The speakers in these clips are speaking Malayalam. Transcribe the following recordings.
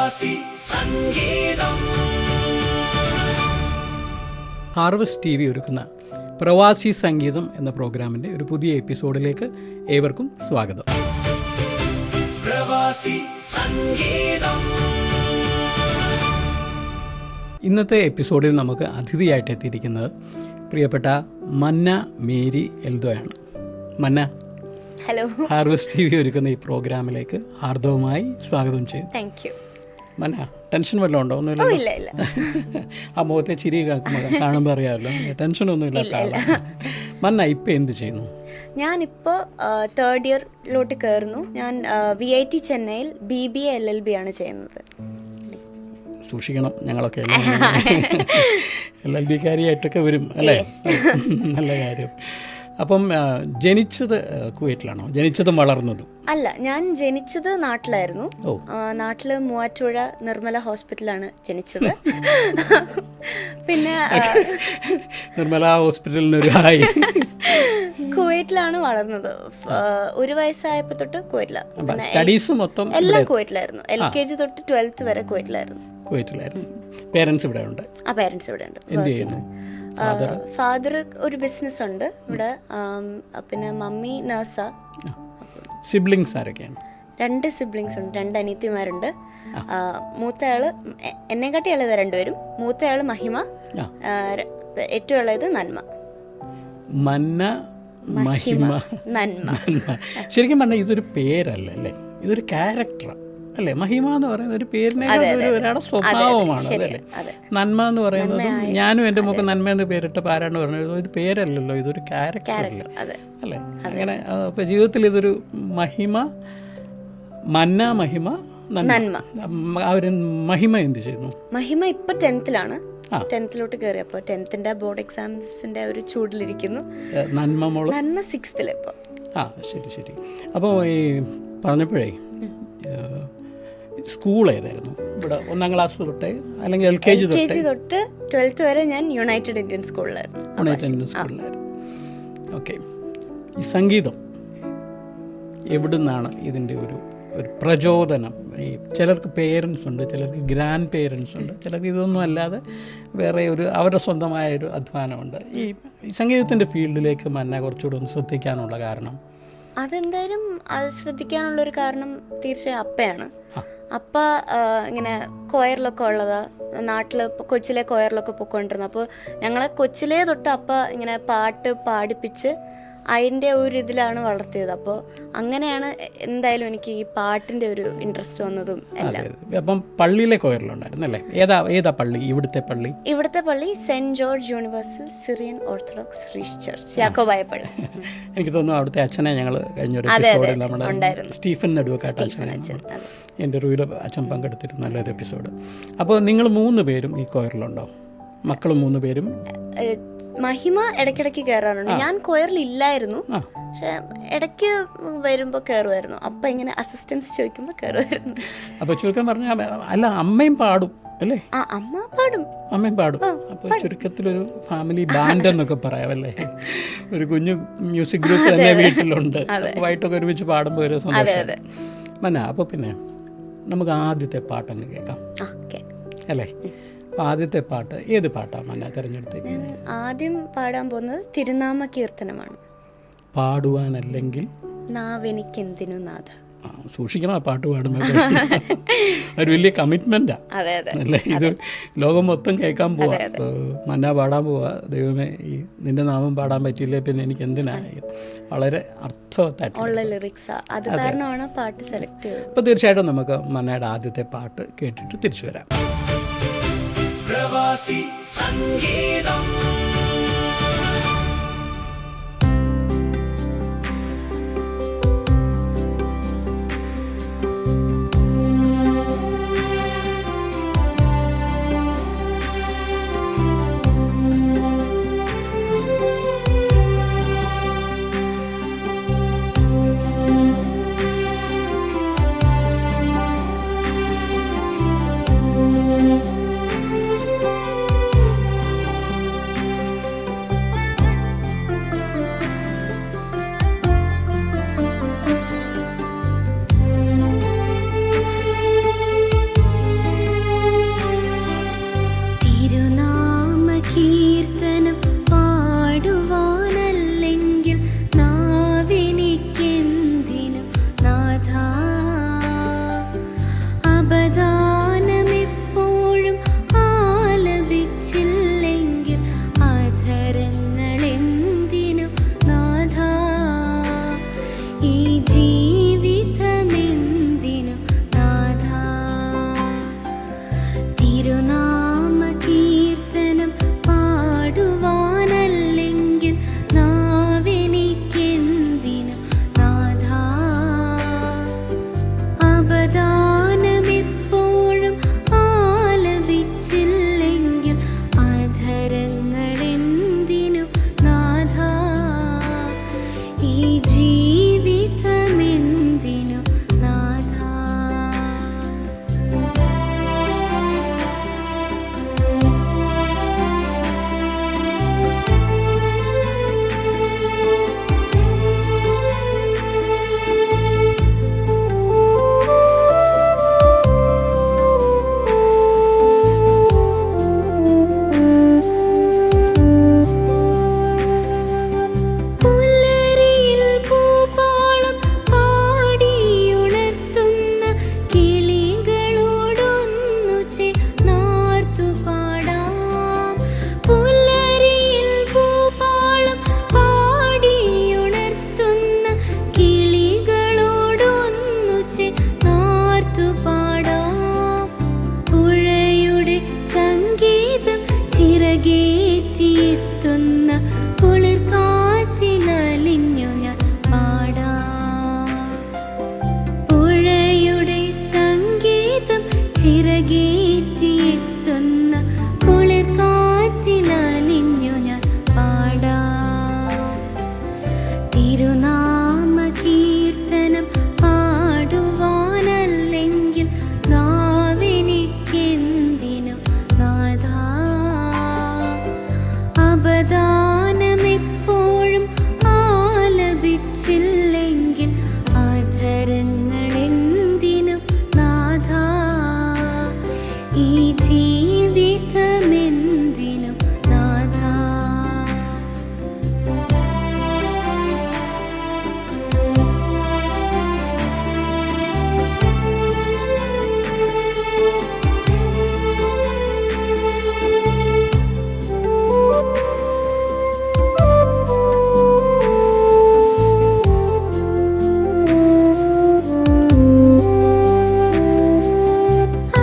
പ്രവാസി സംഗീതം. ഹാർവസ്റ്റ് ടി വി ഒരുക്കുന്ന പ്രവാസി സംഗീതം എന്ന പ്രോഗ്രാമിൻ്റെ ഒരു പുതിയ എപ്പിസോഡിലേക്ക് ഏവർക്കും സ്വാഗതം. പ്രവാസി സംഗീതം. ഇന്നത്തെ എപ്പിസോഡിൽ നമുക്ക് അതിഥിയായിട്ട് എത്തിയിരിക്കുന്നത് പ്രിയപ്പെട്ട മന്ന മേരി എൽദോയാണ്. മന്ന, ഹലോ. ഹാർവസ്റ്റ് ടി വി ഒരുക്കുന്ന ഈ പ്രോഗ്രാമിലേക്ക് ഹാർദവമായി സ്വാഗതം ചെയ്യുന്നു. Thank you. മന്ന, ടെൻഷൻ വല്ലതും ഉണ്ടോ? ഇല്ല. ആ മുഖത്തെ ചിരി കാണുമ്പോൾ അറിയാമല്ലോ, ടെൻഷനൊന്നും ഇല്ല. മന്ന ഇപ്പം എന്ത് ചെയ്യുന്നു? ഞാനിപ്പോൾ തേർഡ് ഇയറിലോട്ട് കയറുന്നു. ഞാൻ VIT ചെന്നൈയിൽ BBA LLB ആണ് ചെയ്യുന്നത്. സൂക്ഷിക്കണം, ഞങ്ങളൊക്കെ LLB കാരിയായിട്ടൊക്കെ വരും അല്ലേ? നല്ല കാര്യം. അപ്പം ജനിച്ചത് കുവൈറ്റിലാണോ? ജനിച്ചതും വളർന്നതും? അല്ല, ഞാൻ ജനിച്ചത് നാട്ടിലായിരുന്നു. നാട്ടില് മൂവാറ്റുപുഴ നിർമ്മല ഹോസ്പിറ്റലാണ് ജനിച്ചത്. പിന്നെ നിർമ്മല ഹോസ്പിറ്റലിനൊരു ഹായ്. കുവൈറ്റിലാണ് വളർന്നത്. 1 വയസ്സായപ്പോ തൊട്ട് കുവൈറ്റിലാണ്. സ്റ്റഡീസ് മൊത്തം എല്ലാം കുവൈറ്റിലായിരുന്നു. LKG തൊട്ട് 12th വരെ കുവൈറ്റിലായിരുന്നു. പേരൻസ് ഇവിടെ ഉണ്ട്? ആ, പേരൻസ് ഇവിടെ ഉണ്ട്. എന്ത് ചെയ്യുന്നു? ഫാദർ ഒരു ബിസിനസ് ഉണ്ട് ഇവിടെ. പിന്നെ മമ്മി നഴ്സാ. സിബ്ലിങ്സ് ആരൊക്കെയാണ്? 2 സിബ്ലിങ്സ് ഉണ്ട്, 2 അനിയത്തിമാരുണ്ട്. മൂത്തയാള് എന്നെക്കാട്ടി ഇളയത് 2 പേരും. മൂത്തയാള് മഹിമ, ഏറ്റവും ഇളയത് നന്മ. മഹിമ, നന്മ. ശരിക്കും പറഞ്ഞാൽ ഇതൊരു പേരല്ല അല്ലേ, ഇതൊരു ക്യാരക്ടറാണ് അല്ലേ? മഹിമ എന്ന് പറയുന്നത് ഒരു പേരിനെ ഒരാളുടെ സ്വഭാവമാണ് അല്ലേ? നന്മ എന്ന് പറയുന്നത്, ഞാനും എൻ്റെ മുഖം നന്മ എന്ന് പേരിട്ടപ്പോൾ ആരാണ് പറഞ്ഞത്, ഇത് പേരല്ലല്ലോ, ഇതൊരു ക്യാരക്ടർ അല്ലേ? അങ്ങനെ അപ്പോൾ ജീവിതത്തിൽ ഇതൊരു മഹിമ, മഹിമ, നന്മ. അവർ മഹിമ എന്ത് ചെയ്യുന്നു? മഹിമ ഇപ്പൊ 10th-ലാണ്. 10th-ലോട്ട് കയറിയപ്പോൾ 10th-ന്റെ ബോർഡ് എക്സാംസിന്റെ ഒരു ചൂടിലിരിക്കുന്നു. നന്മ 6th-ല് ഇപ്പോൾ. ശരി. അപ്പോൾ ഈ പറഞ്ഞപ്പോഴേ സ്കൂൾ ഏതായിരുന്നു ഇവിടെ? 1ാം ക്ലാസ് തൊട്ടേ അല്ലെങ്കിൽ LKG തൊട്ട് 12th വരെ ഞാൻ യുണൈറ്റഡ് ഇന്ത്യൻ സ്കൂളിലായിരുന്നു. ഓക്കെ. ഈ സംഗീതം എവിടുന്നാണ് ഇതിൻ്റെ ഒരു പ്രചോദനം? ഈ ചിലർക്ക് പേരൻസ് ഉണ്ട്, ചിലർക്ക് ഗ്രാൻഡ് പേരൻസ് ഉണ്ട്, ചിലർക്ക് ഇതൊന്നും അല്ലാതെ വേറെ അവരുടെ സ്വന്തമായ ഒരു അധ്വാനമുണ്ട്. ഈ സംഗീതത്തിൻ്റെ ഫീൽഡിലേക്ക് മന്ന കുറച്ചുകൂടെ ഒന്ന് ശ്രദ്ധിക്കാനുള്ള കാരണം? അതെന്തായാലും അത് ശ്രദ്ധിക്കാനുള്ളൊരു കാരണം തീർച്ചയായും അപ്പയാണ്. അപ്പ ഇങ്ങനെ കൊയറിലൊക്കെ ഉള്ളതാ. നാട്ടിൽ കൊച്ചിലെ കൊയറിലൊക്കെ പൊയ്ക്കൊണ്ടിരുന്നു. അപ്പോൾ ഞങ്ങളെ കൊച്ചിലേ തൊട്ട് അപ്പ ഇങ്ങനെ പാട്ട് പാടിപ്പിച്ച് അതിൻ്റെ ഒരു ഇതിലാണ് വളർത്തിയത്. അപ്പോൾ അങ്ങനെയാണ് എന്തായാലും എനിക്ക് ഈ പാട്ടിൻ്റെ ഒരു ഇൻട്രസ്റ്റ് വന്നതും എല്ലാം. അപ്പം പള്ളിയിലെ കൊയറിലുണ്ടായിരുന്നല്ലേ? ഏതാ പള്ളി? ഇവിടുത്തെ പള്ളി saint George universal Syrian orthodox reach church, Yakobaya പള്ളി. എനിക്ക് തോന്നുന്നു അവിടുത്തെ അച്ഛനെ ഞങ്ങൾ കഴിഞ്ഞൊരു എപ്പിസോഡിൽ നമ്മുടെ സ്റ്റീഫൻ നെടുവക്കാട്ട് അച്ഛനെ എൻ്റെ റൂയിൽ അച്ഛൻ പങ്കെടുത്തിരുന്നു, നല്ലൊരു എപ്പിസോഡ്. അപ്പോൾ നിങ്ങൾ 3 പേരും ഈ കൊയറിലുണ്ടോ? മക്കൾ 3 പേരും? മഹിമ ഇടയ്ക്കിടയ്ക്ക് കയറാറുണ്ട്. ഞാൻ കൊയറിൽ ഇല്ലായിരുന്നു, പക്ഷെ ഇടയ്ക്ക് വരുമ്പോൾ കയറുമായിരുന്നു. അപ്പം ഇങ്ങനെ അസിസ്റ്റൻസ് ചോദിക്കുമ്പോൾ കയറുമായിരുന്നു. അപ്പോൾ ചുരുക്കം പറഞ്ഞാൽ അല്ല, അമ്മയും പാടും അല്ലേ? അമ്മയും പാടും. അപ്പോൾ ചുരുക്കത്തിലൊരു ഫാമിലി ബാൻഡ് എന്നൊക്കെ പറയാമല്ലേ? ഒരു കുഞ്ഞു മ്യൂസിക് ഗ്രൂപ്പ് തന്നെ വീട്ടിലുണ്ട്. വൈകിട്ടൊക്കെ ഒരുമിച്ച് പാടുമ്പോൾ ഒരു സന്തോഷം. മന്ന, അപ്പോൾ പിന്നെ നമുക്ക് ആദ്യത്തെ പാട്ടങ്ങ് കേൾക്കാം അല്ലേ? ആദ്യത്തെ പാട്ട് ഏത് പാട്ടാണ് മന്ന തിരഞ്ഞെടുത്തത്? ആദ്യം പാടാൻ പോകുന്നത് തിരുനാമ കീർത്തനമാണ്. പാടുവാനല്ലെങ്കിൽ നാവെനിക്കെന്തിനു നാഥ. സൂക്ഷിക്കണം ആ പാട്ട് പാടുന്നത്, ഒരു വലിയ കമ്മിറ്റ്മെന്റാ അല്ലേ? ഇത് ലോകം മൊത്തം കേൾക്കാൻ പോവാ. മന്ന പാടാൻ പോവാ. ദൈവമേ, ഈ നിന്റെ നാമം പാടാൻ പറ്റിയില്ലേ പിന്നെ എനിക്ക് എന്തിനായി? വളരെ അർത്ഥവത്തായിട്ടുള്ള ലിറിക്സാ, അത് കാരണമാണ് പാട്ട് സെലക്ട് ചെയ്തത്. അപ്പോൾ തീർച്ചയായിട്ടും നമുക്ക് മന്നയുടെ ആദ്യത്തെ പാട്ട് കേട്ടിട്ട് തിരിച്ചു വരാം. പ്രവാസി സംഗീതം. അവദാനമെപ്പോഴും ആലപിച്ചില്ലെങ്കിൽ അധരങ്ങളെന്തിനു നാഥ, ഈ ജീവിതമെന്തിനു നാഥ. പുലരിയിൽ പൂപ്പാളം പാടിയുണർത്തുന്ന കിളികളോടൊന്നു ചേർന്നാർത്തു പാടാം. പുലരിയിൽ പൂപ്പാളം പാടിയുണർത്തുന്ന കിളികളോടൊന്നു ചേർന്നാർത്തു പാടാം. പുഴയുടെ സംഗീതം ചിറകേറ്റിയെത്തുന്ന കുളിർക്കാറ്റിലലിഞ്ഞു ഞാൻ പാടാം. പുഴയുടെ സംഗീതം ചിറകേറ്റിയെത്തുന്ന കുളിർക്കാറ്റിലലിഞ്ഞു ഞാൻ പാടാം. തിരുനാമ കീർത്തനം പാടുവാനല്ലെങ്കിൽ നാവെനിക്കെന്തിനു നാഥ, അവദാനമെപ്പോഴും ആലപിച്ചില്ലെങ്കിൽ അധരങ്ങളെന്തിനു നാഥ, ഈ ജീവിതമെന്തിനു നാഥ.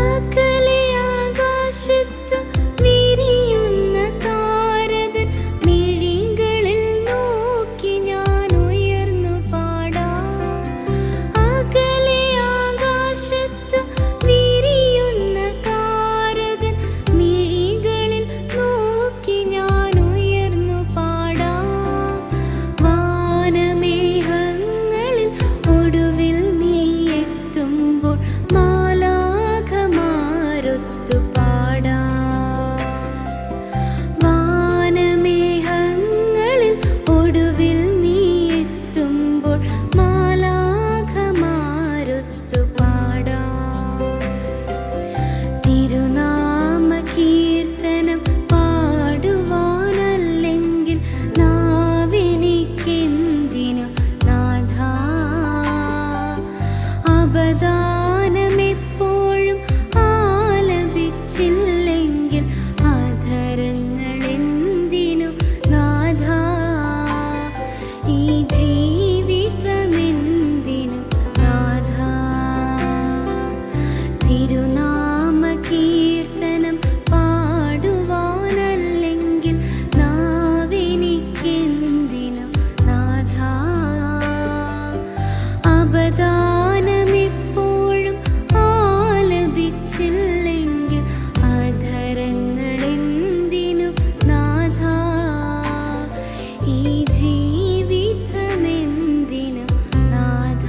അകലെ ആകാശത്തു വിരിയുന്ന താരതൻ മിഴികളിൽ നോക്കി ഞാൻ ഉയർന്നു പാടാം. അകലെ ആകാശത്തു വിരിയുന്ന താരതൻ മിഴികളിൽ നോക്കി ഞാൻ ഉയർന്നു പാടാം. വാനമേഘങ്ങളിൽ ഒടുവിൽ നീ എത്തുമ്പോൾ മാലാഖമാരൊത്തു പാടാം. വാനമേഘങ്ങളിൽ ഒടുവിൽ നീ എത്തുമ്പോൾ മാലാഖമാരൊത്തു പാടാം. തിരുനാമ കീർത്തനം പാടുവാനല്ലെങ്കിൽ നാവെനിക്കെന്തിനു നാഥ, അവദാനമെപ്പോഴും ആലപിച്ചില്ലെങ്കിൽ അധരങ്ങളെന്തിനു നാഥ, ഈ ജീവിതമെന്തിനു നാഥ. തിരുനാമ കീർത്തനം പാടുവാനല്ലെങ്കിൽ നാവെനിക്കെന്തിനു നാഥ, അവദാനമെപ്പോഴും ആലപിച്ചില്ലെങ്കിൽ അധരങ്ങളെന്തിനു നാഥ, ഈ ജീവിതമെന്തിനു നാഥ.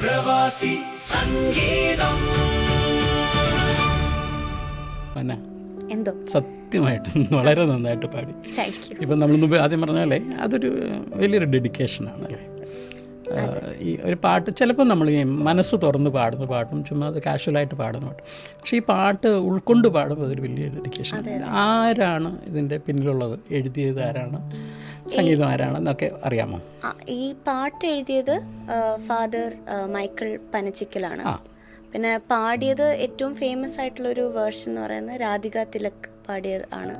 പ്രവാസി സംഗീതം. പിന്നെ എന്തോ സത്യമായിട്ടും വളരെ നന്നായിട്ട് പാടി. Thank you. ഇപ്പം നമ്മൾ മുമ്പ് ആദ്യം പറഞ്ഞാലേ അതൊരു വലിയൊരു ഡെഡിക്കേഷനാണ് അല്ലേ. ഈ ഒരു പാട്ട് ചിലപ്പോൾ നമ്മൾ ഈ മനസ്സ് തുറന്ന് പാടുന്ന പാട്ടും ചുമ്മാ അത് കാഷ്വലായിട്ട് പാടുന്ന പാട്ടും, പക്ഷേ ഈ പാട്ട് ഉൾക്കൊണ്ട് പാടുമ്പോൾ അതൊരു വലിയ ഡെഡിക്കേഷൻ. ആരാണ് ഇതിൻ്റെ പിന്നിലുള്ളത്, എഴുതിയത് ആരാണ്, സംഗീതം ആരാണെന്നൊക്കെ അറിയാമോ? ഈ പാട്ട് എഴുതിയത് ഫാദർ മൈക്കിൾ പനച്ചിക്കലാണ്. പിന്നെ പാടിയത് ഏറ്റവും ഫേമസ് ആയിട്ടുള്ളൊരു വേർഷൻ എന്ന് പറയുന്നത് രാധിക തിലക് പാടിയത് ആണ്.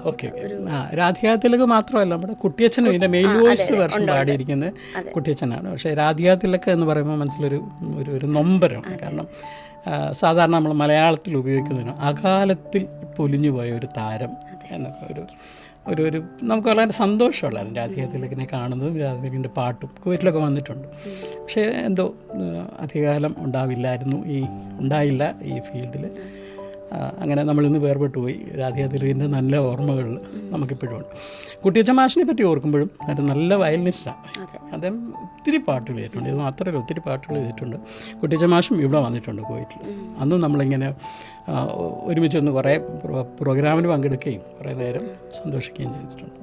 ഓക്കെ. രാധിക തിലക് മാത്രമല്ല, നമ്മുടെ കുട്ടിയച്ഛനും ഇതിൻ്റെ മെയിൽ വോയിസ് വെർഷൻ പാടിയിരിക്കുന്നത് കുട്ടിയച്ഛനാണ്. പക്ഷേ രാധിക തിലക് എന്ന് പറയുമ്പോൾ മനസ്സിലൊരു ഒരു നൊമ്പരമാണ്. കാരണം സാധാരണ നമ്മൾ മലയാളത്തിൽ ഉപയോഗിക്കുന്നതിന് അകാലത്തിൽ പൊലിഞ്ഞു പോയ ഒരു താരം എന്നൊക്കെ ഒരു ഒരു നമുക്ക് വളരെ സന്തോഷമുള്ളായിരുന്നു രാധികത്തിലേക്കിനെ കാണുന്നതും രാധികൻ്റെ പാട്ടും. കുവൈറ്റിലൊക്കെ വന്നിട്ടുണ്ട്, പക്ഷേ എന്തോ അധികകാലം ഉണ്ടായില്ല ഈ ഫീൽഡിൽ. അങ്ങനെ നമ്മളിന്ന് വേർപെട്ടു പോയി. രാധിക തിലകിൻ്റെ നല്ല ഓർമ്മകൾ നമുക്കിപ്പോഴും ഉണ്ട്. കുട്ടിയച്ഛൻ മാഷിനെ പറ്റി ഓർക്കുമ്പോഴും അത് നല്ല വയലിനിസ്റ്റാണ്. അദ്ദേഹം ഒത്തിരി പാട്ടുകൾ ചെയ്തിട്ടുണ്ട്. ഇത് മാത്രമല്ല, ഒത്തിരി പാട്ടുകൾ ചെയ്തിട്ടുണ്ട്. കുട്ടിയച്ഛൻ മാഷും ഇവിടെ വന്നിട്ടുണ്ട് കുവൈറ്റിൽ. അന്നും നമ്മളിങ്ങനെ ഒരുമിച്ച് നിന്ന് കുറേ പ്രോഗ്രാമിന് പങ്കെടുക്കുകയും കുറേ നേരം സന്തോഷിക്കുകയും ചെയ്തിട്ടുണ്ട്.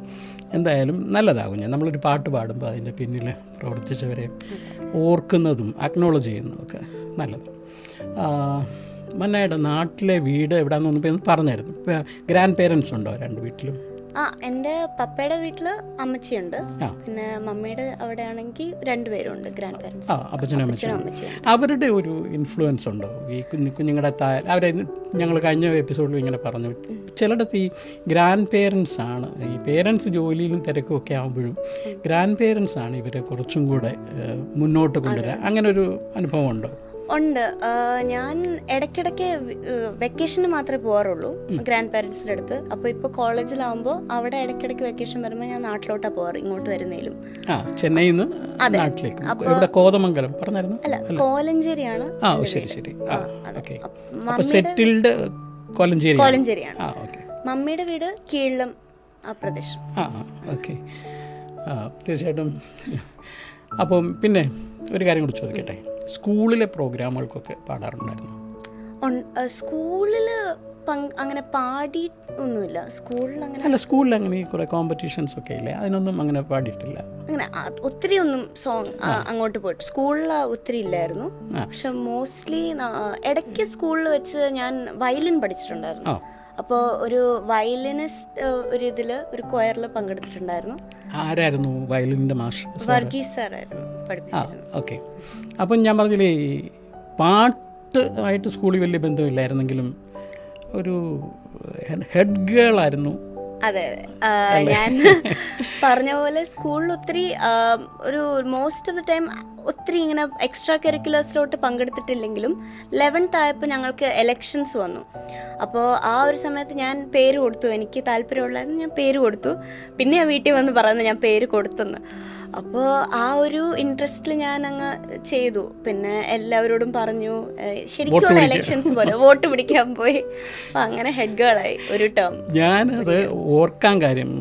എന്തായാലും നല്ലതാകും നമ്മളൊരു പാട്ട് പാടുമ്പോൾ അതിൻ്റെ പിന്നിൽ പ്രവർത്തിച്ചവരെ ഓർക്കുന്നതും അക്നോളജ് ചെയ്യുന്നതും ഒക്കെ നല്ലതാണ്. മന്നയുടെ നാട്ടിലെ വീട് എവിടെയാണെന്ന് പറഞ്ഞായിരുന്നു. ഗ്രാൻഡ് പേരൻസ് ഉണ്ടോ രണ്ട് വീട്ടിലും? എൻ്റെ പപ്പയുടെ വീട്ടിൽ അമ്മച്ചിയുണ്ട്, പിന്നെ മമ്മിയുടെ അവിടെ ആണെങ്കിൽ രണ്ടുപേരുണ്ട് ഗ്രാൻഡ് പേരൻസ്. അപ്പച്ചനും അമ്മച്ചിയും. അവരുടെ ഒരു ഇൻഫ്ലുവൻസ് ഉണ്ടോ ഈ കുഞ്ഞുങ്ങളുടെ അവരെ ഞങ്ങൾ കഴിഞ്ഞ എപ്പിസോഡിൽ ഇങ്ങനെ പറഞ്ഞു, ചിലയിടത്ത് ഈ ഗ്രാൻഡ് പേരൻസ് ആണ്, ഈ പേരൻസ് ജോലിയിലും തിരക്കുമൊക്കെ ആകുമ്പോഴും ഗ്രാൻഡ് പേരൻസ് ആണ് ഇവരെ കുറച്ചും കൂടെ മുന്നോട്ട് കൊണ്ടുവരാൻ. അങ്ങനെ ഒരു അനുഭവം ഉണ്ടോ? ഉണ്ട്. ഞാൻ ഇടയ്ക്കിടയ്ക്ക് വെക്കേഷന് മാത്രമേ പോകാറുള്ളൂ ഗ്രാൻഡ് പാരൻസിൻ്റെ അടുത്ത്. അപ്പോൾ ഇപ്പോൾ കോളേജിലാവുമ്പോൾ അവിടെ ഇടയ്ക്കിടയ്ക്ക് വെക്കേഷൻ വരുമ്പോൾ ഞാൻ നാട്ടിലോട്ടാണ് പോകാറ്, ഇങ്ങോട്ട് വരുന്നതിലും. ചെന്നൈയിൽ നിന്ന് നാട്ടിലേക്ക് കോതമംഗലം പറഞ്ഞായിരുന്നു? അല്ല, കോലഞ്ചേരിയാണ്. കോലഞ്ചേരിയാണ്. മമ്മിയുടെ വീട് കീഴിലും ആ പ്രദേശം. ഓക്കെ, തീർച്ചയായിട്ടും. അപ്പം പിന്നെ ഒരു കാര്യം കൂടി ചോദിക്കട്ടെ, സ്കൂളിലെ പ്രോഗ്രാമുകൾക്കൊക്കെ പാടാറുണ്ടായിരുന്നു? സ്കൂളിൽ അങ്ങനെ പാടി ഒന്നുമില്ല. സ്കൂളിൽ അങ്ങനെ കുറേ കോമ്പറ്റീഷൻസ് ഒക്കെ ഇല്ലേ, അതിനൊന്നും അങ്ങനെ പാടിയിട്ടില്ല? അങ്ങനെ ഒത്തിരി ഒന്നും സോങ് അങ്ങോട്ട് പോയിട്ട് സ്കൂളിൽ ഒത്തിരി ഇല്ലായിരുന്നു. പക്ഷെ മോസ്റ്റ്ലി ഇടയ്ക്ക് സ്കൂളിൽ വെച്ച് ഞാൻ വയലിൻ പഠിച്ചിട്ടുണ്ടായിരുന്നു. അപ്പോൾ ഒരു വയലിനിസ്റ്റ് ഒരു ഇതിൽ ഒരു കൊയറിൽ പങ്കെടുത്തിട്ടുണ്ടായിരുന്നു. ആരായിരുന്നു വയലിൻ്റെ മാഷ്? വർഗീസ് സാറായിരുന്നു പഠിപ്പിച്ചിരുന്നത്. ഓക്കെ. അപ്പം ഞാൻ പറഞ്ഞില്ലേ, പാട്ട് ആയിട്ട് സ്കൂളിൽ വലിയ ബന്ധമില്ലായിരുന്നെങ്കിലും ഒരു ഹെഡ് ഗേൾ ആയിരുന്നു. അതെ അതെ, ഞാൻ പറഞ്ഞ പോലെ സ്കൂളിൽ ഒത്തിരി ഒരു മോസ്റ്റ് ഓഫ് ദി ടൈം ഒത്തിരി ഇങ്ങനെ എക്സ്ട്രാ കരിക്കുലേഴ്സിലോട്ട് പങ്കെടുത്തിട്ടില്ലെങ്കിലും 11th ആയപ്പോൾ ഞങ്ങൾക്ക് എലക്ഷൻസ് വന്നു. അപ്പോൾ ആ ഒരു സമയത്ത് ഞാൻ പേര് കൊടുത്തു, എനിക്ക് താല്പര്യമുള്ളായിരുന്നു, ഞാൻ പേര് കൊടുത്തു. പിന്നെ ഞാൻ വീട്ടിൽ വന്ന് പറയുന്നത് ഞാൻ പേര് കൊടുത്തെന്ന്. അപ്പോൾ ആ ഒരു ഇൻട്രസ്റ്റിൽ ഞാൻ അങ്ങ് ചെയ്തു. പിന്നെ എല്ലാവരോടും പറഞ്ഞു, ശരിക്കുള്ള എലക്ഷൻസ് പോലെ വോട്ട് പിടിക്കാൻ പോയി. അപ്പോൾ അങ്ങനെ ഹെഡ് ഗേളായി ഒരു ടേം. ഞാനത് ഓർക്കാൻ കാര്യം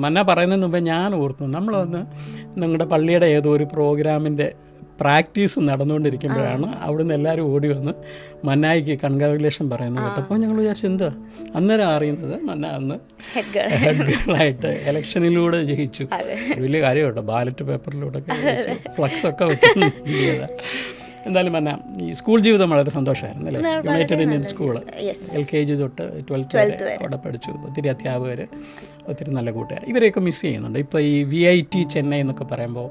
മന്ന പറയുന്നതിന് മുമ്പേ ഞാൻ ഓർത്തു, നമ്മളൊന്ന് നിങ്ങളുടെ പള്ളിയുടെ ഏതോ ഒരു പ്രോഗ്രാമിൻ്റെ പ്രാക്ടീസ് നടന്നുകൊണ്ടിരിക്കുമ്പോഴാണ് അവിടുന്ന് എല്ലാവരും ഓടി വന്ന് മന്നായിക്ക് കൺഗ്രാജുലേഷൻ പറയുന്നത് കേട്ടപ്പോൾ ഞങ്ങൾ വിചാരിച്ചു എന്താ അന്നേരം അറിയുന്നത് മന്ന അന്ന് ഹെഡ് ഗേളായിട്ട് ഇലക്ഷനിലൂടെ ജയിച്ചു. വലിയ കാര്യം കേട്ടോ, ബാലറ്റ് പേപ്പറിലൂടെ ഫ്ലക്സ് ഒക്കെ വെക്കുന്നത്. എന്തായാലും മന്ന ഈ സ്കൂൾ ജീവിതം വളരെ സന്തോഷമായിരുന്നു അല്ലേ? യുണൈറ്റഡ് ഇന്ത്യൻ സ്കൂള് LKG തൊട്ട് 12th വരെ അവിടെ പഠിച്ചു. ഒത്തിരി അധ്യാപകർ, ഒത്തിരി നല്ല കൂട്ടുകാർ, ഇവരെയൊക്കെ മിസ് ചെയ്യുന്നുണ്ട്. ഇപ്പോൾ ഈ VIT ചെന്നൈ എന്നൊക്കെ പറയുമ്പോൾ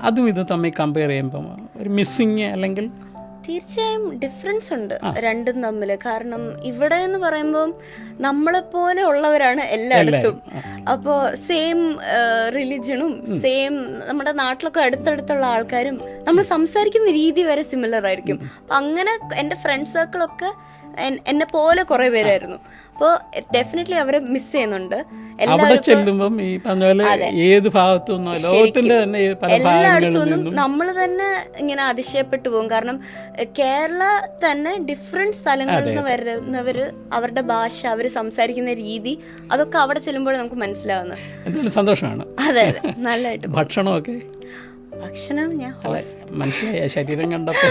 അതും ഇത് തമ്മിൽ കമ്പയർ ചെയ്യുമ്പോൾ ഒരു മിസ്സിങ് അല്ലെങ്കിൽ? തീർച്ചയായും ഡിഫറൻസ് ഉണ്ട് രണ്ടും തമ്മിൽ. കാരണം ഇവിടെ എന്ന് പറയുമ്പോൾ നമ്മളെപ്പോലെ ഉള്ളവരാണ് എല്ലായിടത്തും. അപ്പോൾ സെയിം റിലിജണും സെയിം നമ്മുടെ നാട്ടിലൊക്കെ അടുത്തടുത്തുള്ള ആൾക്കാരും നമ്മൾ സംസാരിക്കുന്ന രീതി വരെ സിമിലർ ആയിരിക്കും. അപ്പം അങ്ങനെ എൻ്റെ ഫ്രണ്ട് സർക്കിളൊക്കെ എന്നെ പോലെ കുറേ പേരായിരുന്നു. അപ്പോൾ ഡെഫിനറ്റ്ലി അവരെ മിസ് ചെയ്യുന്നുണ്ട്. ചെല്ലുമ്പം ഈ പറഞ്ഞ പോലെ ഏത് ഭാഗത്തും ലോകത്തിന്റെ തന്നെ എല്ലായിടത്തും നമ്മൾ തന്നെ ഇങ്ങനെ അതിശയപ്പെട്ടു പോകും. കാരണം കേരള തന്നെ ഡിഫറെന്റ് സ്ഥലങ്ങളിൽ നിന്ന് വരുന്നവര്, അവരുടെ ഭാഷ, അവർ സംസാരിക്കുന്ന രീതി, അതൊക്കെ അവിടെ ചെല്ലുമ്പോൾ നമുക്ക് മനസ്സിലാവുന്നത്. എന്തായാലും സന്തോഷമാണ്. അതെ അതെ, നല്ലതായിട്ട്. ഭക്ഷണമൊക്കെ ഭക്ഷണം ഞാൻ മനസ്സിലായ ശരീരം കണ്ടപ്പോൾ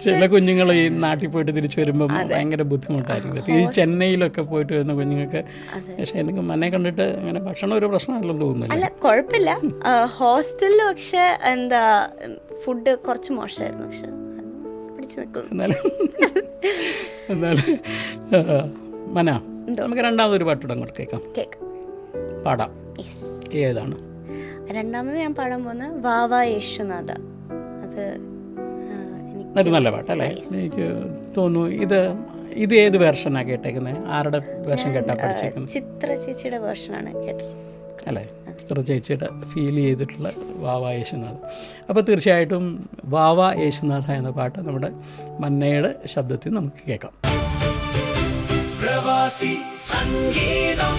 ചില കുഞ്ഞുങ്ങൾ ഈ നാട്ടിൽ പോയിട്ട് തിരിച്ചു വരുമ്പോൾ ഭയങ്കര ബുദ്ധിമുട്ടായിരിക്കും. ഈ ചെന്നൈയിലൊക്കെ പോയിട്ട് വരുന്ന കുഞ്ഞുങ്ങൾക്ക്. പക്ഷെ എനിക്ക് മന്നെ കണ്ടിട്ട് അങ്ങനെ ഭക്ഷണം ഒരു പ്രശ്നമല്ലെന്ന് തോന്നുന്നില്ല. അല്ല, കുഴപ്പമില്ല. ഹോസ്റ്റലിൽ പക്ഷെ എന്താ ഫുഡ് കുറച്ച് മോശമായിരുന്നു. പക്ഷെ പിടിച്ചു നിൽക്കും. എന്നാലും മന, നമുക്ക് രണ്ടാമതൊരു പാട്ടൂടെ അങ്ങോട്ട് കേൾക്കാം, പാടാം. ഏതാണ് രണ്ടാമത് ഞാൻ പാടാൻ പോകുന്നത് വാവാ യേശുനാഥ. അത് നല്ല പാട്ടല്ലേ? എനിക്ക് തോന്നുന്നു ഇത് ഏത് വെർഷനാണ് കേട്ടേക്കുന്നത്? ആരുടെ വേർഷൻ കേട്ടാ പഠിച്ചേക്കുന്നത്? ചിത്ര ചേച്ചിയുടെ വേർഷനാണ് കേട്ടത് അല്ലേ? ചിത്ര ചേച്ചിയുടെ ഫീൽ ചെയ്തിട്ടുള്ള വാവാ യേശുനാഥ. അപ്പോൾ തീർച്ചയായിട്ടും വാവാ യേശുനാഥ എന്ന പാട്ട് നമ്മുടെ മന്നയുടെ ശബ്ദത്തിൽ നമുക്ക് കേൾക്കാം. പ്രവാസി സംഗീതം.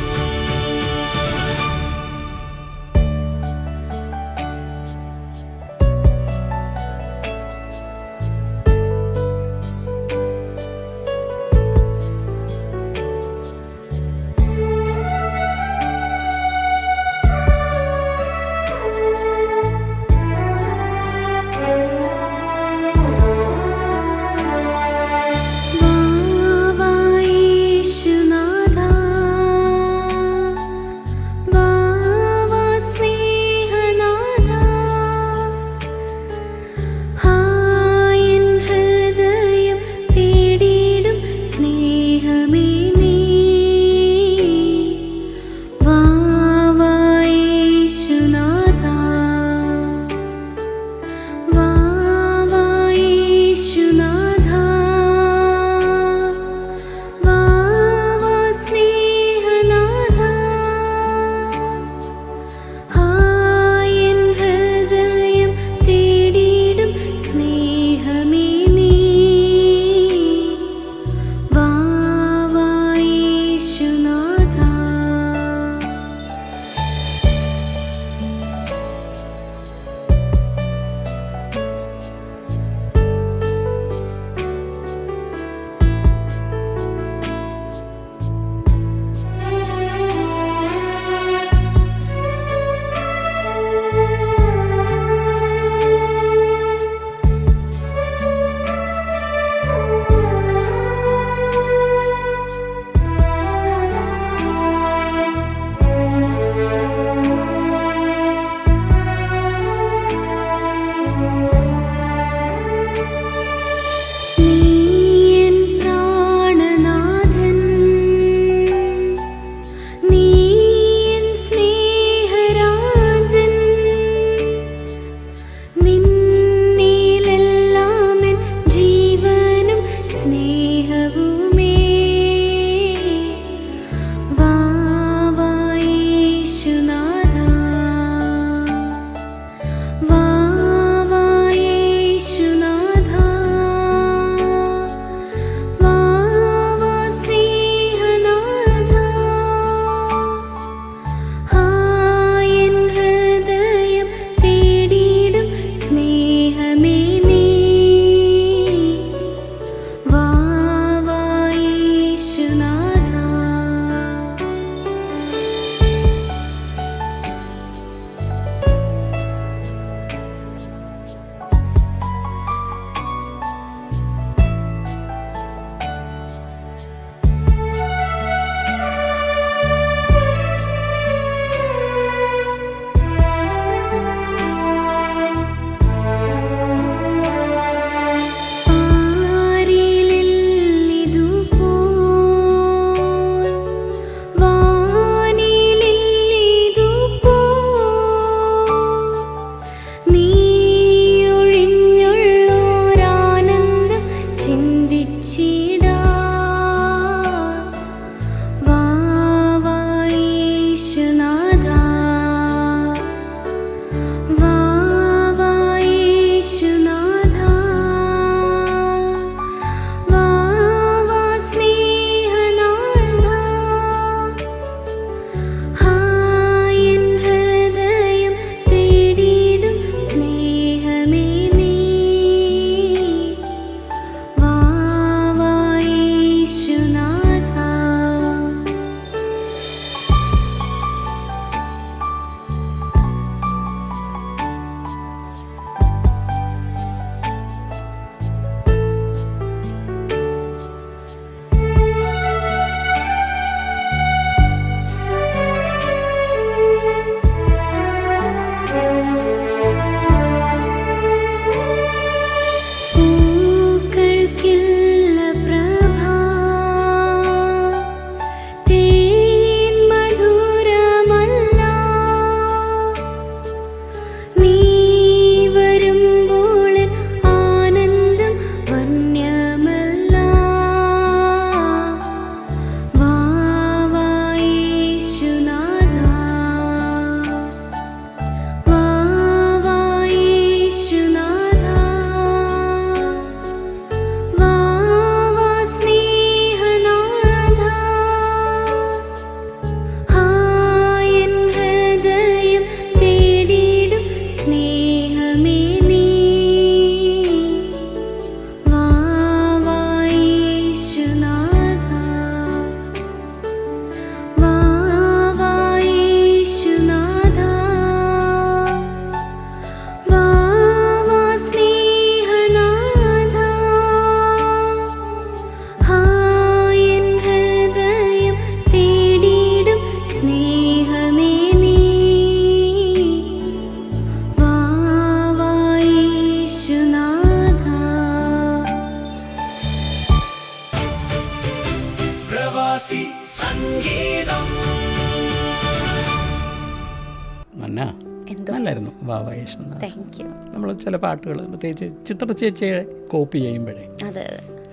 നന്നായിരുന്നു വാവ യേശുദാസ്. Thank you. നമ്മൾ ചില പാട്ടുകൾ പ്രത്യേകിച്ച് ചിത്ര ചേച്ചിയെ കോപ്പി ചെയ്യുമ്പോഴേ അതെ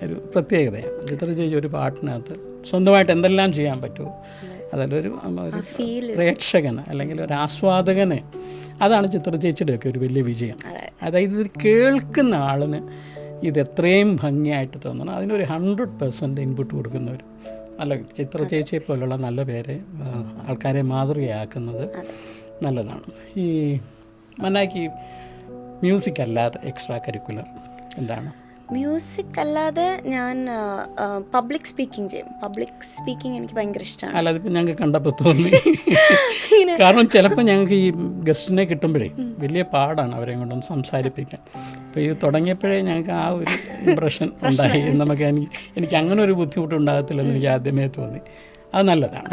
ഒരു പ്രത്യേകതയാണ്. ചിത്ര ചേച്ചി ഒരു പാട്ടിനകത്ത് സ്വന്തമായിട്ട് എന്തെല്ലാം ചെയ്യാൻ പറ്റുമോ അതിലൊരു പ്രേക്ഷകന് അല്ലെങ്കിൽ ഒരു ആസ്വാദകന് അതാണ് ചിത്ര ചേച്ചിയുടെയൊക്കെ ഒരു വലിയ വിജയം. അതായത് ഇത് കേൾക്കുന്ന ആളിന് ഇത് എത്രയും ഭംഗിയായിട്ട് തോന്നണം, അതിനൊരു 100% ഇൻപുട്ട് കൊടുക്കുന്നവർ നല്ല ചിത്ര ചേച്ചിയെ പോലുള്ള നല്ല പേരെ ആൾക്കാരെ മാതൃകയാക്കുന്നത് നല്ലതാണ്. ഈ മന്നായിക്ക് മ്യൂസിക് അല്ലാതെ എക്സ്ട്രാ കരിക്കുലർ എന്താണ്? മ്യൂസിക് അല്ലാതെ ഞാൻ പബ്ലിക് സ്പീക്കിംഗ് ചെയ്യും. പബ്ലിക് സ്പീക്കിംഗ് എനിക്ക് ഭയങ്കര ഇഷ്ടമാണ്. അല്ലാതെ ഇപ്പം ഞങ്ങൾക്ക് കണ്ടപ്പോൾ തോന്നി, കാരണം ചിലപ്പോൾ ഞങ്ങൾക്ക് ഈ ഗസ്റ്റിനെ കിട്ടുമ്പോഴേ വലിയ പാടാണ് അവരെ കൊണ്ടൊന്ന് സംസാരിപ്പിക്കാൻ. അപ്പോൾ ഇത് തുടങ്ങിയപ്പോഴേ ഞങ്ങൾക്ക് ആ ഒരു ഇമ്പ്രഷൻ ഉണ്ടായി, നമുക്ക് എനിക്ക് അങ്ങനെ ഒരു ബുദ്ധിമുട്ടുണ്ടാകത്തില്ലെന്ന് എനിക്ക് ആദ്യമേ തോന്നി. അത് നല്ലതാണ്.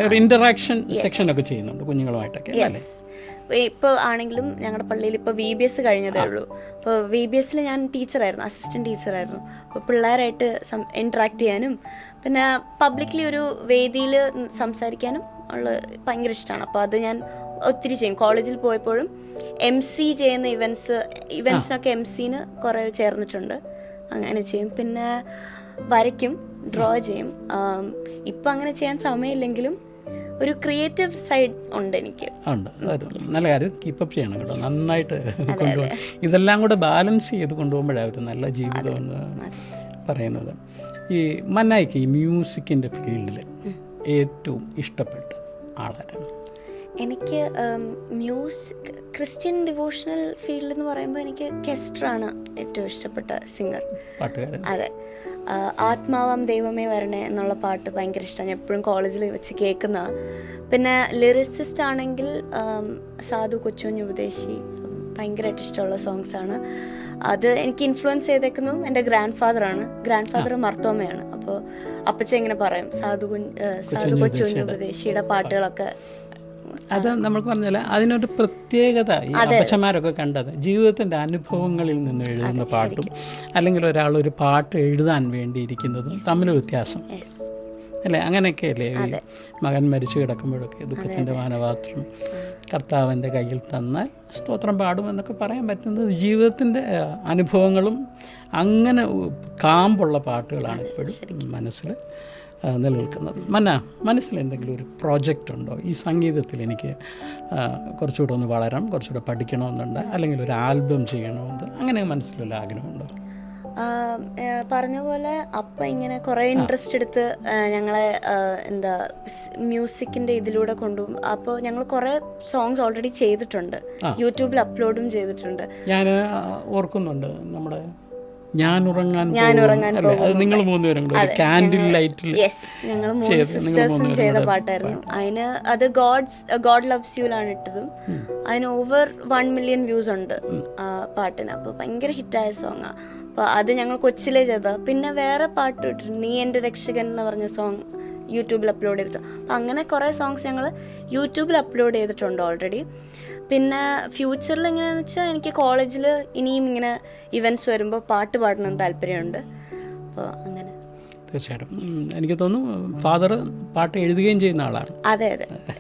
ഒരു ഇൻ്ററാക്ഷൻ സെക്ഷനൊക്കെ ചെയ്യുന്നുണ്ട് കുഞ്ഞുങ്ങളുമായിട്ടൊക്കെ അല്ലേ? ഇപ്പോൾ ആണെങ്കിലും ഞങ്ങളുടെ പള്ളിയിൽ ഇപ്പോൾ VBS കഴിഞ്ഞതേ ഉള്ളൂ. അപ്പോൾ VBSൽ ഞാൻ ടീച്ചറായിരുന്നു, അസിസ്റ്റൻറ്റ് ടീച്ചറായിരുന്നു. അപ്പോൾ പിള്ളേരായിട്ട് ഇൻട്രാക്ട് ചെയ്യാനും പിന്നെ പബ്ലിക്കലി ഒരു വേദിയിൽ സംസാരിക്കാനും ഉള്ള ഭയങ്കര ഇഷ്ടമാണ്. അപ്പോൾ അത് ഞാൻ ഒത്തിരി ചെയ്യും. കോളേജിൽ പോയപ്പോഴും MC ചെയ്യുന്ന ഇവൻസിനൊക്കെ MCന് കുറേ ചേർന്നിട്ടുണ്ട്, അങ്ങനെ ചെയ്യും. പിന്നെ വരയ്ക്കും, ഡ്രോ ചെയ്യും. ഇപ്പം അങ്ങനെ ചെയ്യാൻ സമയമില്ലെങ്കിലും ഒരു ക്രിയേറ്റീവ് സൈഡ് ഉണ്ട് എനിക്ക്. ഉണ്ട്, നല്ല കാര്യം. കീപ്പപ്പ് ചെയ്യണം കേട്ടോ, നന്നായിട്ട് കൊണ്ടുപോകും. ഇതെല്ലാം കൂടെ ബാലൻസ് ചെയ്ത് കൊണ്ടുപോകുമ്പോഴാണ് ഒരു നല്ല ജീവിതം എന്ന് പറയുന്നത്. ഈ മന്നായിക്ക് ഈ മ്യൂസിക്കിൻ്റെ ഫീൽഡിൽ ഏറ്റവും ഇഷ്ടപ്പെട്ട ആളാരാണ്? എനിക്ക് ക്രിസ്ത്യൻ ഡിവോഷണൽ ഫീൽഡ് എന്ന് പറയുമ്പോൾ എനിക്ക് കെസ്റ്ററാണ് ഏറ്റവും ഇഷ്ടപ്പെട്ട സിംഗർ, പാട്ടുകാരൻ. അതെ, ആത്മാവാം ദൈവമേ വരണേ എന്നുള്ള പാട്ട് ഭയങ്കര ഇഷ്ടമാണ്, ഞാൻ എപ്പോഴും കോളേജിൽ വെച്ച് കേൾക്കുന്ന. പിന്നെ ലിറിസിസ്റ്റ് ആണെങ്കിൽ സാധു കൊച്ചുകുഞ്ഞ് ഉപദേശി ഭയങ്കരമായിട്ട് ഇഷ്ടമുള്ള സോങ്സാണ്. അത് എനിക്ക് ഇൻഫ്ലുവൻസ് ചെയ്തേക്കുന്നതും എൻ്റെ ഗ്രാൻഡ് ഫാദർ മർത്തോമയാണ്. അപ്പോൾ അപ്പച്ച ഇങ്ങനെ പറയും സാധു കൊച്ചുകുഞ്ഞ് ഉപദേശിയുടെ പാട്ടുകളൊക്കെ. അത് നമുക്ക് പറഞ്ഞാൽ അതിനൊരു പ്രത്യേകത ഈ അപ്പച്ചന്മാരൊക്കെ കണ്ടത് ജീവിതത്തിൻ്റെ അനുഭവങ്ങളിൽ നിന്ന് എഴുതുന്ന പാട്ടും അല്ലെങ്കിൽ ഒരാളൊരു പാട്ട് എഴുതാൻ വേണ്ടിയിരിക്കുന്നതും തമ്മിൽ വ്യത്യാസം അല്ലേ? അങ്ങനെയൊക്കെയല്ലേ ഈ മകൻ മരിച്ചു കിടക്കുമ്പോഴൊക്കെ ദുഃഖത്തിൻ്റെ മാനപാത്രം കർത്താവിൻ്റെ കയ്യിൽ തന്നാൽ സ്തോത്രം പാടുമെന്നൊക്കെ പറയാൻ പറ്റുന്നത് ജീവിതത്തിൻ്റെ അനുഭവങ്ങളും അങ്ങനെ കാമ്പുള്ള പാട്ടുകളാണ് ഇപ്പോഴും മനസ്സിൽ നിലനിൽക്കുന്നത്. മനസ്സിൽ എന്തെങ്കിലും ഒരു പ്രോജക്റ്റ് ഉണ്ടോ? ഈ സംഗീതത്തിൽ എനിക്ക് കുറച്ചുകൂടെ ഒന്ന് വളരണം, കുറച്ചുകൂടെ പഠിക്കണമെന്നുണ്ട്, അല്ലെങ്കിൽ ഒരു ആൽബം ചെയ്യണമെന്ന് അങ്ങനെ മനസ്സിലുള്ള ആഗ്രഹമുണ്ടോ? പറഞ്ഞ പോലെ അപ്പം ഇങ്ങനെ കുറേ ഇൻട്രസ്റ്റ് എടുത്ത് ഞങ്ങളെ മ്യൂസിക്കിൻ്റെ ഇതിലൂടെ കൊണ്ടുപോകും. അപ്പോൾ ഞങ്ങൾ കുറേ സോങ്സ് ഓൾറെഡി ചെയ്തിട്ടുണ്ട്, യൂട്യൂബിൽ അപ്ലോഡും ചെയ്തിട്ടുണ്ട്. ഞാൻ ഓർക്കുന്നുണ്ട് നമ്മുടെ ഞാൻ ഉറങ്ങാൻ നിങ്ങൾ മൂന്നുപേരും കാൻഡിൽ ലൈറ്റിൽ ഞങ്ങൾ 3 സിസ്റ്റേഴ്സും ചെയ്ത പാട്ടായിരുന്നു. അതിന് അത് ഗോഡ് ലവ്സ് യുലാണ് ഇട്ടതും. അതിന് ഓവർ 1 മില്യൺ വ്യൂസ് ഉണ്ട് ആ പാട്ടിന്. അപ്പോൾ ഭയങ്കര ഹിറ്റായ സോങ്ങാണ്. അപ്പോൾ അത് ഞങ്ങൾ കൊച്ചിലേ ചെയ്തതാണ്. പിന്നെ വേറെ പാട്ട് ഇട്ടിട്ടുണ്ട്, നീ എൻ്റെ രക്ഷകൻ എന്ന് പറഞ്ഞ സോങ് യൂട്യൂബിൽ അപ്ലോഡ് ചെയ്തിട്ട്. അപ്പം അങ്ങനെ കുറേ സോങ്സ് ഞങ്ങൾ യൂട്യൂബിൽ അപ്ലോഡ് ചെയ്തിട്ടുണ്ട് ഓൾറെഡി. പിന്നെ ഫ്യൂച്ചറിൽ എങ്ങനെയാണെന്ന് വെച്ചാൽ എനിക്ക് കോളേജിൽ ഇനിയും ഇങ്ങനെ ഇവൻറ്റ്സ് വരുമ്പോൾ പാട്ട് പാടണമെന്ന് താല്പര്യമുണ്ട്. അപ്പോൾ അങ്ങനെ തീർച്ചയായിട്ടും എനിക്ക് തോന്നുന്നു ഫാദർ പാട്ട് എഴുതുകയും ചെയ്യുന്ന ആളാണ്. അതെ,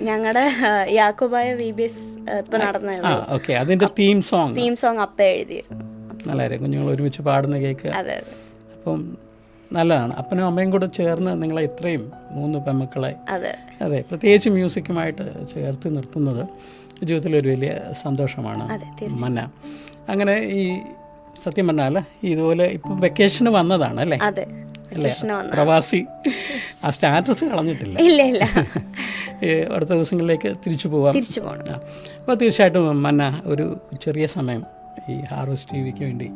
ഞങ്ങളുടെ യാക്കോബായ VBS ഇപ്പം നടന്നേ ഉള്ളൂ. ഓക്കെ, അതിൻ്റെ തീം സോങ് അപ്പ എഴുതിയിരുന്നു. നല്ല കാര്യം, കുഞ്ഞുങ്ങൾ ഒരുമിച്ച് പാടുന്ന കേൾക്കുക. അതെ, അപ്പം നല്ലതാണ്. അപ്പനും അമ്മയും കൂടെ ചേർന്ന് നിങ്ങളെ ഇത്രയും 3 പെൺമക്കളെ അതെ പ്രത്യേകിച്ച് മ്യൂസിക്കുമായിട്ട് ചേർത്ത് നിർത്തുന്നത് ജീവിതത്തിലൊരു വലിയ സന്തോഷമാണ് മന്ന. അങ്ങനെ ഈ സത്യം പറഞ്ഞാൽ ഇതുപോലെ ഇപ്പം വെക്കേഷന് വന്നതാണ് അല്ലേ? അല്ലേ, പ്രവാസി ആ സ്റ്റാറ്റസ് കളഞ്ഞിട്ടില്ല. ഇല്ല അടുത്ത ദിവസങ്ങളിലേക്ക് തിരിച്ചു പോകാം. അപ്പോൾ തീർച്ചയായിട്ടും മന്ന ഒരു ചെറിയ സമയം ഈ ഹാർവസ്റ്റ് TVക്ക് വേണ്ടി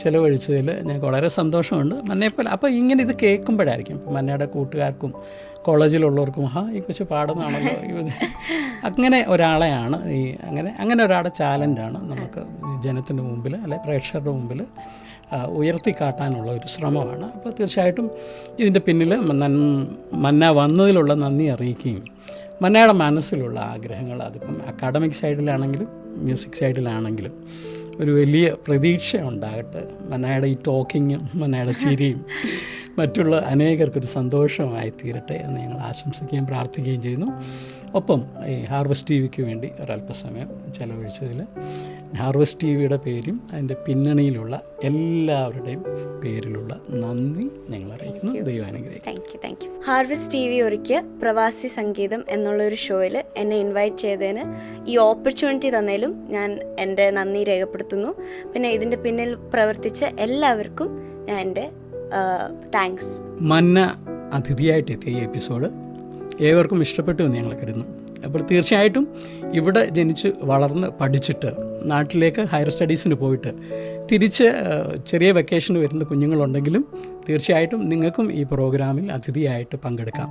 ചിലവഴിച്ചതിൽ ഞങ്ങൾക്ക് വളരെ സന്തോഷമുണ്ട്. മന്നയെപ്പോലെ അപ്പോൾ ഇങ്ങനെ ഇത് കേൾക്കുമ്പോഴായിരിക്കും മന്നയുടെ കൂട്ടുകാർക്കും കോളേജിലുള്ളവർക്കും ഈ കൊച്ചു പാടുന്നതാണല്ലോ അങ്ങനെ ഒരാളെയാണ് ഈ അങ്ങനെ ഒരാളുടെ ചാലൻ്റാണ് നമുക്ക് ജനത്തിൻ്റെ മുമ്പിൽ അല്ലെ പ്രേക്ഷകരുടെ മുമ്പിൽ ഉയർത്തിക്കാട്ടാനുള്ള ഒരു ശ്രമമാണ്. അപ്പോൾ തീർച്ചയായിട്ടും ഇതിൻ്റെ പിന്നിൽ മന്ന വന്നതിലുള്ള നന്ദി അറിയിക്കുകയും മന്നയുടെ മനസ്സിലുള്ള ആഗ്രഹങ്ങൾ അതിപ്പം അക്കാഡമിക് സൈഡിലാണെങ്കിലും മ്യൂസിക് സൈഡിലാണെങ്കിലും ഒരു വലിയ പ്രതീക്ഷ ഉണ്ടാകട്ടെ. മന്നയുടെ ഈ ടോക്കിങ്ങും മന്നയുടെ ചിരിയും മറ്റുള്ള അനേകർക്കൊരു സന്തോഷമായി തീരട്ടെ എന്ന് ഞങ്ങൾ ആശംസിക്കുകയും പ്രാർത്ഥിക്കുകയും ചെയ്യുന്നു. ഒപ്പം ഈ ഹാർവസ്റ്റ് ടി വിക്ക് വേണ്ടി ഒരല്പസമയം ചെലവഴിച്ചതിൽ ഹാർവസ്റ്റ് ടി വിയുടെ പേരും അതിൻ്റെ പിന്നണിയിലുള്ള എല്ലാവരുടെയും പേരിലുള്ള നന്ദി ഞങ്ങൾ അറിയിക്കുന്നു. ദൈവാനുഗ്രഹിക്കും. Thank you. Harvest T V ഒരുക്കിയ പ്രവാസി സംഗീതം എന്നുള്ളൊരു ഷോയിൽ എന്നെ ഇൻവൈറ്റ് ചെയ്തതിന്, ഈ ഓപ്പർച്യൂണിറ്റി തന്നതിലും ഞാൻ എൻ്റെ നന്ദി രേഖപ്പെടുത്തുന്നു. പിന്നെ ഇതിൻ്റെ പിന്നിൽ പ്രവർത്തിച്ച എല്ലാവർക്കും ഞാൻ എൻ്റെ താങ്ക്സ്. മന്ന അതിഥിയായിട്ടെത്തിയ ഈ എപ്പിസോഡ് ഏവർക്കും ഇഷ്ടപ്പെട്ടു എന്ന് ഞങ്ങൾ കരുതുന്നു. അപ്പോൾ തീർച്ചയായിട്ടും ഇവിടെ ജനിച്ച് വളർന്ന് പഠിച്ചിട്ട് നാട്ടിലേക്ക് ഹയർ സ്റ്റഡീസിന് പോയിട്ട് തിരിച്ച് ചെറിയ വെക്കേഷന് വരുന്ന കുഞ്ഞുങ്ങളുണ്ടെങ്കിലും തീർച്ചയായിട്ടും നിങ്ങൾക്കും ഈ പ്രോഗ്രാമിൽ അതിഥിയായിട്ട് പങ്കെടുക്കാം.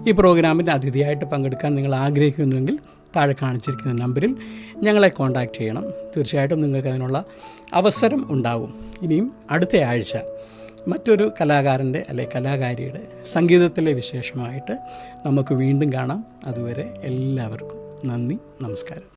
ഈ പ്രോഗ്രാമിൻ്റെ അതിഥിയായിട്ട് പങ്കെടുക്കാൻ നിങ്ങൾ ആഗ്രഹിക്കുന്നുവെങ്കിൽ താഴെ കാണിച്ചിരിക്കുന്ന നമ്പറിൽ ഞങ്ങളെ കോൺടാക്റ്റ് ചെയ്യണം. തീർച്ചയായിട്ടും നിങ്ങൾക്ക് അതിനുള്ള അവസരം ഉണ്ടാവും. ഇനിയും അടുത്ത ആഴ്ച മറ്റൊരു കലാകാരൻ്റെ അല്ലെ കലാകാരിയുടെ സംഗീതത്തിലെ വിശേഷമായിട്ട് നമുക്ക് വീണ്ടും കാണാം. അതുവരെ എല്ലാവർക്കും നന്ദി, നമസ്കാരം.